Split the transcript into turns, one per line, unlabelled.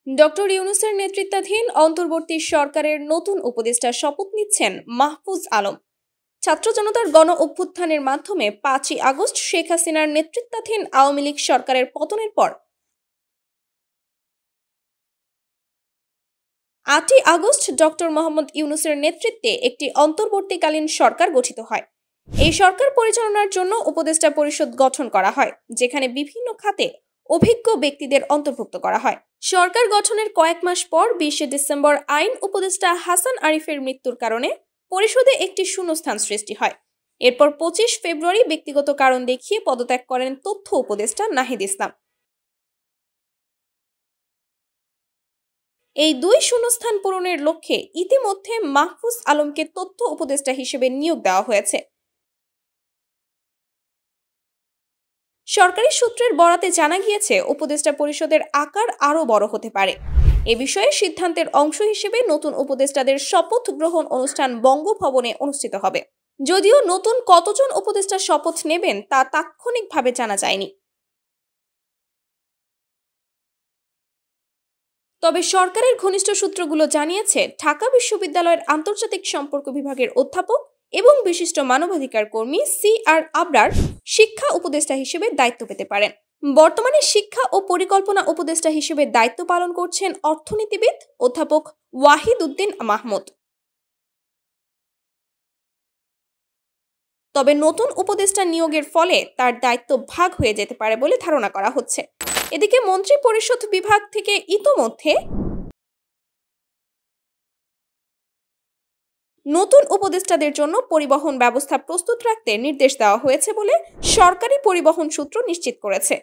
Doctor ইউনূসের নেতৃত্বাধীন অন্তর্বর্তী সরকারের নতুন উপদেষ্টা শপথ নিচ্ছেন মাহফুজ আলম। ছাত্র জনতার গণ অভ্যুত্থানের মাধ্যমে ৫ই আগস্ট শেখ হাসিনার নেতৃত্বাধীন আওয়ামী লীগ সরকারের পতনের পর ৮ই আগস্ট ডক্টর মোহাম্মদ ইউনূসের নেতৃত্বে একটি অন্তর্বর্তীকালীন সরকার গঠিত হয়। এই সরকার পরিচালনার জন্য উপদেষ্টা পরিষদ গঠন করা হয়, যেখানে বিভিন্ন খাতে অভিজ্ঞ ব্যক্তিদের অন্তর্ভুক্ত করা হয়। সরকার গঠনের কয়েক মাস পর ২০শে ডিসেম্বর আইন উপদেষ্টা হাসান আরিফের মৃত্যুর কারণে পরিষদে একটি শূন্যস্থান সৃষ্টি হয়। এরপর ২৫ ফেব্রুয়ারি ব্যক্তিগত কারণ দেখিয়ে পদত্যাগ করেন তথ্য উপদেষ্টা নাহিদ ইসলাম। এই দুই শূন্যস্থান পূরণের লক্ষ্যে ইতিমধ্যে মাহফুজ আলমকে তথ্য উপদেষ্টা হিসেবে নিয়োগ দেওয়া হয়েছে। সরকারি সূত্রের বরাতে জানা গিয়েছে, উপদেষ্টা পরিষদের আকার আরও বড় হতে পারে। এ বিষয়ে সিদ্ধান্তের অংশ হিসেবে নতুন উপদেষ্টাদের শপথ গ্রহণ অনুষ্ঠান বঙ্গভবনে অনুষ্ঠিত হবে। যদিও নতুন কতজন উপদেষ্টা শপথ নেবেন তা তাৎক্ষণিকভাবে জানা যায়নি। তবে সরকারের ঘনিষ্ঠ সূত্রগুলো জানিয়েছে, ঢাকা বিশ্ববিদ্যালয়ের আন্তর্জাতিক সম্পর্ক বিভাগের অধ্যাপক এবং বিশিষ্ট মানবাধিকার কর্মী CR আবরার শিক্ষা উপদেষ্টা হিসেবে দায়িত্ব পেতে পারেন। বর্তমানে শিক্ষা ও পরিকল্পনা উপদেষ্টা হিসেবে দায়িত্ব পালন করছেন অর্থনীতিবিদ অধ্যাপক ওয়াহিদ উদ্দিন মাহমুদ। তবে নতুন উপদেষ্টা নিয়োগের ফলে তার দায়িত্ব ভাগ হয়ে যেতে পারে বলে ধারণা করা হচ্ছে। এদিকে মন্ত্রী পরিষদ বিভাগ থেকে ইতোমধ্যে নতুন উপদেষ্টাদের জন্য পরিবহন ব্যবস্থা প্রস্তুত রাখতে নির্দেশ দেওয়া হয়েছে বলে সরকারি পরিবহন সূত্র নিশ্চিত করেছে।